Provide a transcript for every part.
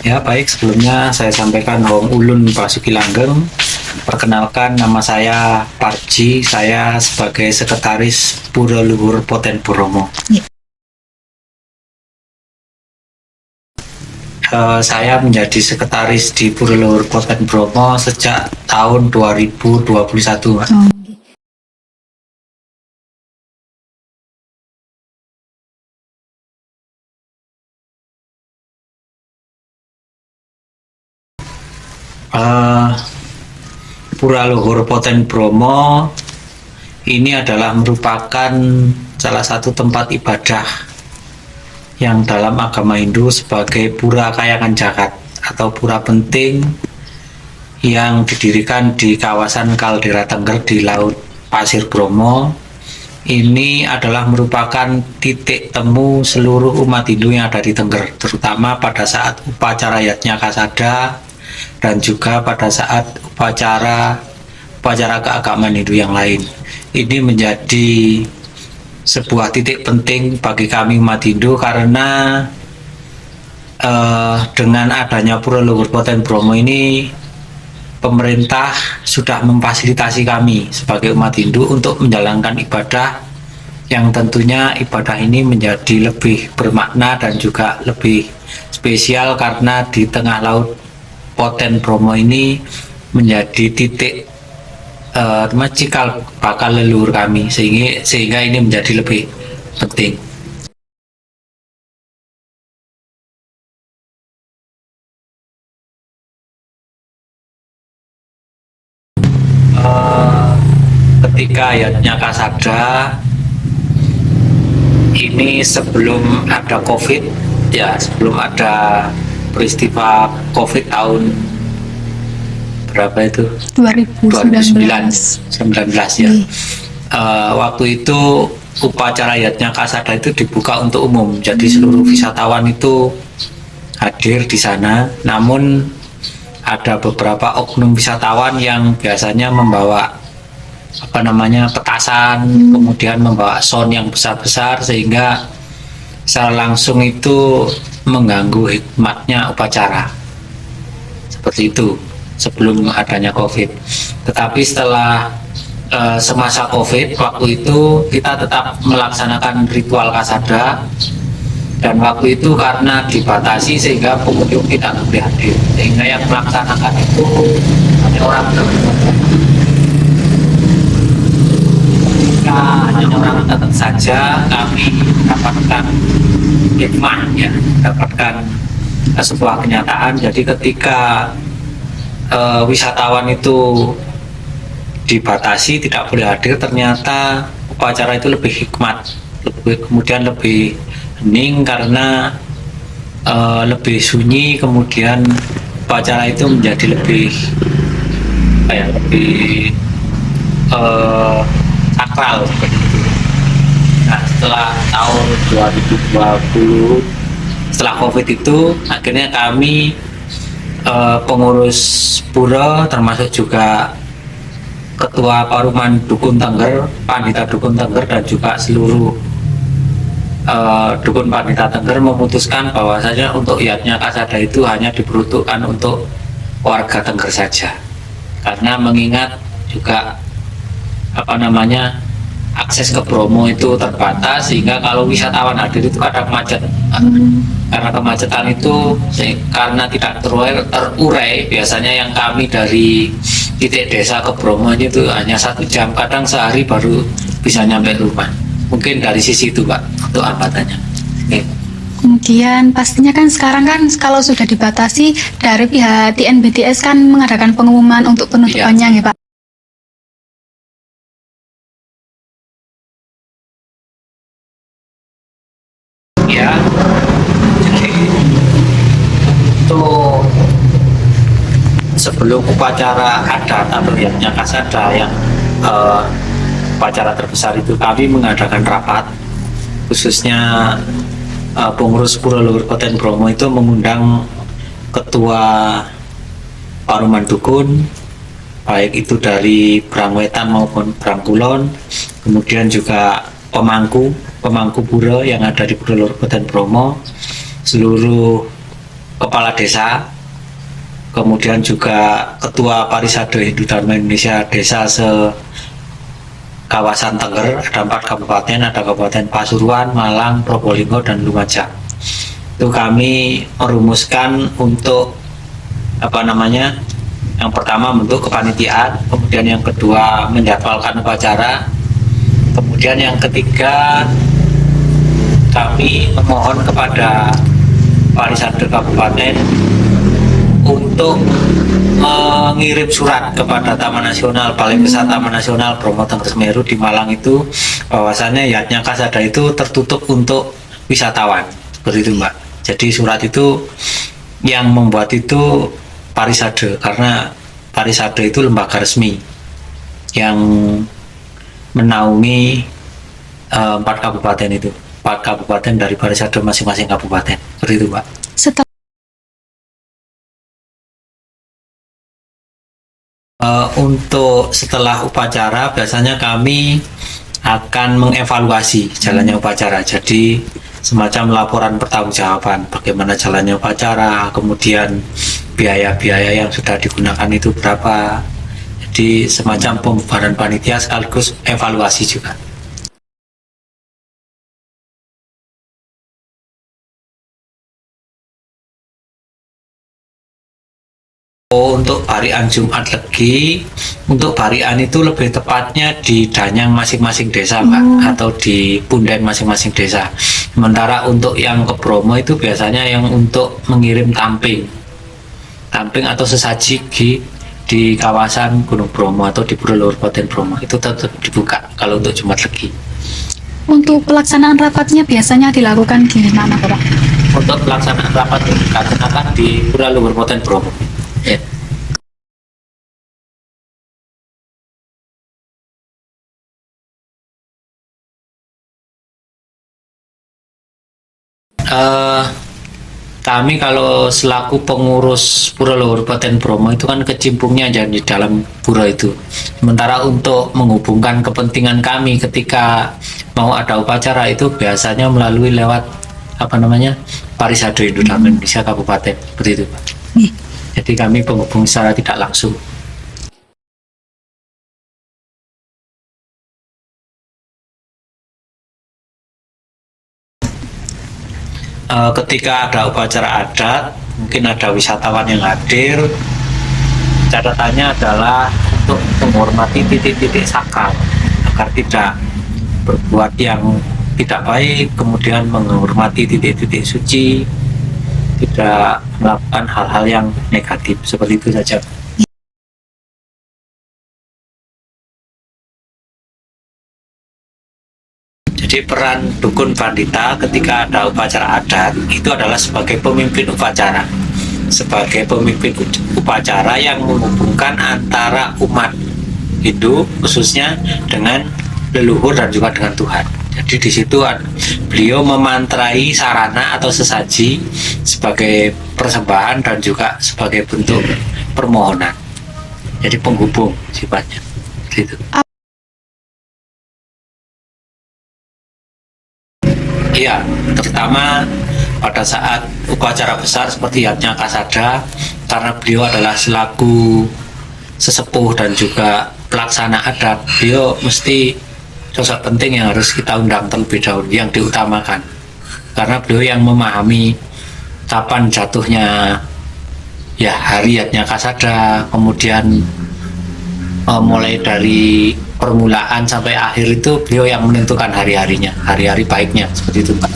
Ya, baik. Sebelumnya saya sampaikan Om Ulun Basuki Langgeng. Perkenalkan, nama saya Parji. Saya sebagai Sekretaris Pura Luhur Poten Bromo. Saya menjadi sekretaris di Pura Luhur Poten Bromo sejak tahun 2021. Pura Luhur Poten Bromo ini adalah merupakan salah satu tempat ibadah yang dalam agama Hindu sebagai pura kayangan jagat atau pura penting yang didirikan di kawasan Kaldera Tengger di Laut Pasir Bromo. Ini adalah merupakan titik temu seluruh umat Hindu yang ada di Tengger, terutama pada saat upacara Yatnya Kasada dan juga pada saat upacara keagamaan Hindu yang lain. Ini menjadi sebuah titik penting bagi kami umat Hindu karena dengan adanya Pura Luhur Poten Bromo ini, pemerintah sudah memfasilitasi kami sebagai umat Hindu untuk menjalankan ibadah yang tentunya ibadah ini menjadi lebih bermakna dan juga lebih spesial karena di tengah laut Poten Bromo ini menjadi titik cikal bakal leluhur kami, sehingga ini menjadi lebih penting. Ketika Yatnya Kasada ini sebelum ada COVID, ya sebelum ada peristiwa COVID tahun berapa itu? 2019 ya. Waktu itu upacara Yatnya Kasada itu dibuka untuk umum, jadi seluruh wisatawan itu hadir di sana. Namun ada beberapa oknum wisatawan yang biasanya membawa petasan, kemudian membawa sound yang besar-besar, sehingga secara langsung itu mengganggu hikmatnya upacara. Seperti itu sebelum adanya COVID. Tetapi setelah semasa COVID, waktu itu kita tetap melaksanakan ritual kasada, dan waktu itu karena dibatasi sehingga pengunjung tidak boleh hadir, sehingga yang melaksanakan itu hanya orang tertentu saja. Kami mendapatkan hikmah, ya, mendapatkan sebuah kenyataan. Jadi ketika wisatawan itu dibatasi tidak boleh hadir, ternyata upacara itu lebih hikmat, kemudian lebih hening karena lebih sunyi, kemudian upacara itu menjadi lebih sakral seperti itu. Nah, setelah tahun 2020, setelah COVID itu, akhirnya kami pengurus pura, termasuk juga Ketua Paruman Dukun Tengger, Pandita Dukun Tengger, dan juga seluruh Dukun Pandita Tengger memutuskan bahwasanya untuk Yatnya Kasada itu hanya diperuntukkan untuk warga Tengger saja, karena mengingat juga akses ke Bromo itu terbatas, sehingga kalau wisatawan hadir itu kadang macet. Karena kemacetan itu karena tidak terurai, biasanya yang kami dari titik desa ke Bromo itu hanya 1 jam, kadang sehari baru bisa nyampe rumah. Mungkin dari sisi itu, Pak, untuk hambatannya. Kemudian pastinya kan sekarang kan kalau sudah dibatasi, dari pihak TNBTS kan mengadakan pengumuman untuk penutupannya, ya Pak. Ya, jadi untuk sebelum upacara adat atau Yatnya Kasada yang upacara terbesar itu, kami mengadakan rapat, khususnya pengurus Pura Luhur Poten Bromo itu mengundang Ketua Paruman Dukun, baik itu dari Brangwetan maupun Brangkulon, kemudian juga pemangku pura yang ada di Pura Luhur Poten Bromo, seluruh kepala desa, kemudian juga ketua Parisade Hindu Dharma Indonesia desa se kawasan Tengger. Ada 4 kabupaten, ada Kabupaten Pasuruan, Malang, Probolinggo, dan Lumajang. Itu kami merumuskan untuk yang pertama bentuk kepanitiaan, kemudian yang kedua menjadwalkan upacara, kemudian yang ketiga kami memohon kepada Parisade Kabupaten untuk mengirim surat kepada Taman Nasional, Balai Besar Taman Nasional Bromo Tengger Semeru di Malang itu, bahwasannya Yatnya Kasada itu tertutup untuk wisatawan, seperti itu Mbak. Jadi surat itu yang membuat itu Parisade, karena Parisade itu lembaga resmi yang menaungi 4 kabupaten itu, 4 kabupaten dari Parisade masing-masing kabupaten, seperti itu Mbak. Setelah Untuk setelah upacara biasanya kami akan mengevaluasi jalannya upacara. Jadi semacam laporan pertanggungjawaban bagaimana jalannya upacara, kemudian biaya-biaya yang sudah digunakan itu berapa. Jadi semacam pembubaran panitia sekaligus evaluasi juga. Untuk barian Jumat Legi, untuk barian itu lebih tepatnya di danyang masing-masing desa Mbak, atau di punden masing-masing desa. Sementara untuk yang ke Bromo itu biasanya yang untuk mengirim tamping atau sesaji di kawasan Gunung Bromo atau di Pura Luhur Kabupaten Bromo itu tetap dibuka kalau untuk Jumat Legi. untuk pelaksanaan rapatnya biasanya dilakukan di mana Bapak? Untuk pelaksanaan rapat dilaksanakan di Pura Luhur Kabupaten Bromo. Ya. Kami kalau selaku pengurus Pura Luhur Kabupaten Bromo itu kan kecimpungnya jadi di dalam pura itu. Sementara untuk menghubungkan kepentingan kami ketika mau ada upacara itu biasanya melalui lewat Parisade Hindu Dharma Indonesia Kabupaten, seperti itu Pak. Jadi kami penghubung secara tidak langsung. Ketika ada upacara adat, mungkin ada wisatawan yang hadir, catatannya adalah untuk menghormati titik-titik sakral agar tidak berbuat yang tidak baik, kemudian menghormati titik-titik suci, tidak melakukan hal-hal yang negatif, seperti itu saja. Jadi peran dukun pandita ketika ada upacara adat itu adalah sebagai pemimpin upacara, yang menghubungkan antara umat Hindu khususnya dengan leluhur dan juga dengan Tuhan. Jadi di situ beliau memantrai sarana atau sesaji sebagai persembahan dan juga sebagai bentuk permohonan. Jadi penghubung sifatnya. Gitu. Iya, terutama pada saat upacara besar seperti Yatnya Kasada, karena beliau adalah selaku sesepuh dan juga pelaksana adat, beliau mesti sosok penting yang harus kita undang terlebih dahulu, yang diutamakan. Karena beliau yang memahami kapan jatuhnya hari Yatnya Kasada, kemudian mulai dari permulaan sampai akhir itu beliau yang menentukan hari-harinya, hari-hari baiknya, seperti itu Pak.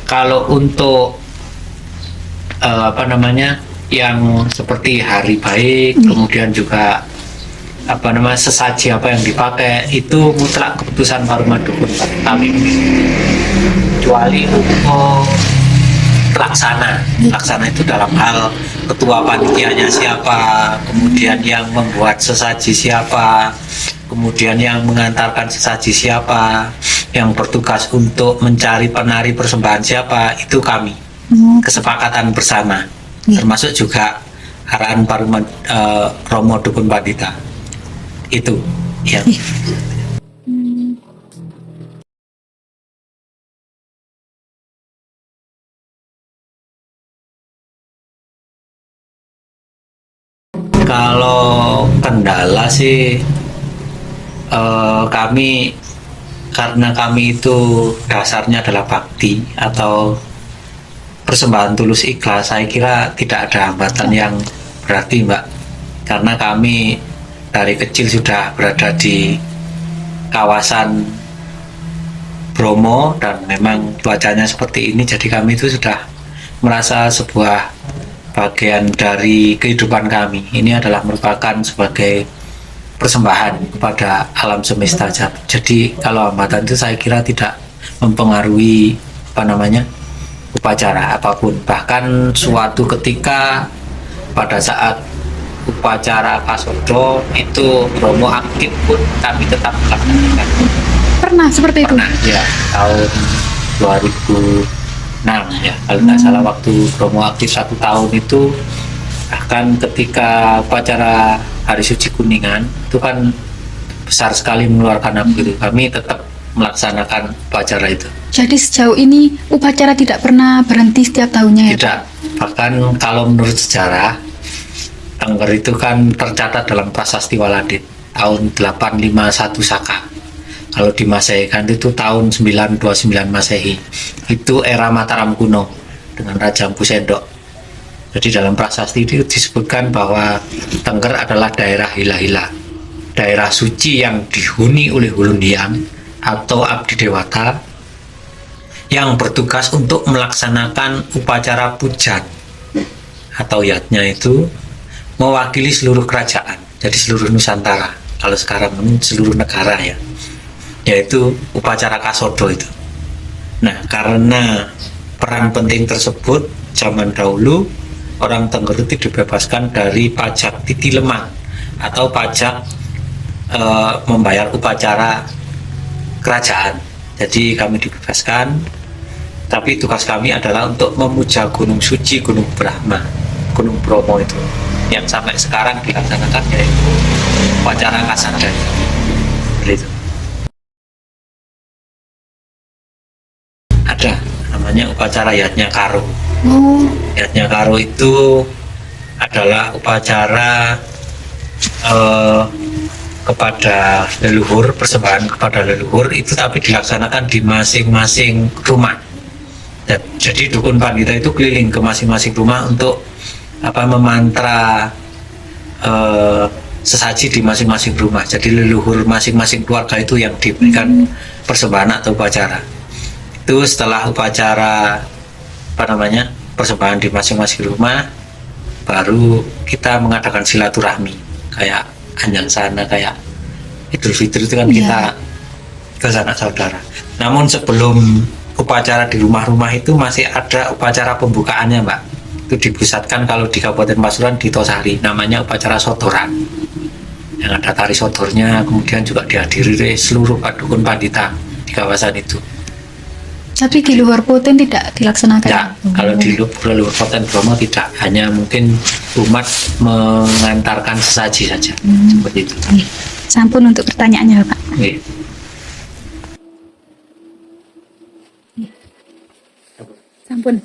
Kalau untuk yang seperti hari baik, kemudian juga sesaji apa yang dipakai itu mutlak keputusan Paruma Dukun kami, kecuali untuk pelaksana itu dalam hal ketua panitianya siapa, kemudian yang membuat sesaji siapa, kemudian yang mengantarkan sesaji siapa, yang bertugas untuk mencari penari persembahan siapa, itu kami kesepakatan bersama, termasuk juga arahan Paruman Romo Dukun Pandita itu ya. Kalau kendala sih kami, karena kami itu dasarnya adalah bakti atau persembahan tulus ikhlas, saya kira tidak ada hambatan yang berarti Mbak, karena kami dari kecil sudah berada di kawasan Bromo dan memang cuacanya seperti ini, jadi kami itu sudah merasa sebuah bagian dari kehidupan kami. Ini adalah merupakan sebagai persembahan kepada alam semesta. Jadi kalau hambatan itu saya kira tidak mempengaruhi upacara apapun. Bahkan suatu ketika pada saat upacara Kasodo itu Bromo aktif pun kami tetap melaksanakan. Pernah seperti itu? Pernah ya, tahun 2006 ya kalau nggak salah, waktu Bromo aktif 1 tahun itu. Bahkan ketika upacara Hari Suci Kuningan itu kan besar sekali mengeluarkan api itu, kami tetap melaksanakan upacara itu. Jadi sejauh ini upacara tidak pernah berhenti setiap tahunnya ya? Tidak, bahkan kalau menurut sejarah Tengger itu kan tercatat dalam Prasasti Waladit tahun 851 Saka. Kalau di Masehi kan itu tahun 929 Masehi. Itu era Mataram kuno dengan Raja Empu Sendok. Jadi dalam prasasti itu disebutkan bahwa Tengger adalah daerah hila-hila, daerah suci yang dihuni oleh Hulundiang atau abdi dewata yang bertugas untuk melaksanakan upacara pujan atau yatnya itu mewakili seluruh kerajaan, jadi seluruh Nusantara, kalau sekarang seluruh negara ya, yaitu upacara Kasodo itu. Nah, karena peran penting tersebut, zaman dahulu orang Tengger itu dibebaskan dari pajak titi lemang atau pajak membayar upacara kerajaan. Jadi kami dibebaskan, tapi tugas kami adalah untuk memuja Gunung Suci, Gunung Brahma, Gunung Bromo itu, yang sampai sekarang dilaksanakan yaitu upacara Kasada. Begitu. Ada namanya upacara Yatnya Karo. Yatnya Karo itu adalah upacara kepada leluhur, persembahan kepada leluhur itu, tapi dilaksanakan di masing-masing rumah. Jadi Dukun Pandita itu keliling ke masing-masing rumah untuk memantra sesaji di masing-masing rumah. Jadi leluhur masing-masing keluarga itu yang diberikan persembahan atau upacara. Itu setelah upacara persembahan di masing-masing rumah, baru kita mengadakan silaturahmi kayak Anjang Sana, kayak Idul Fitri itu kan kita ke sanak saudara. Namun sebelum upacara di rumah-rumah itu masih ada upacara pembukaannya Mbak. Itu dipusatkan kalau di Kabupaten Pasuruan di Tosari, namanya upacara sodoran, yang ada tari sodornya, kemudian juga dihadiri oleh seluruh Dukun Pandita di kawasan itu. Tapi di luar Poten tidak dilaksanakan? Tidak, kalau di luar Poten Bromo tidak, hanya mungkin umat mengantarkan sesaji saja, seperti itu. Sampun untuk pertanyaannya Pak. Sampun.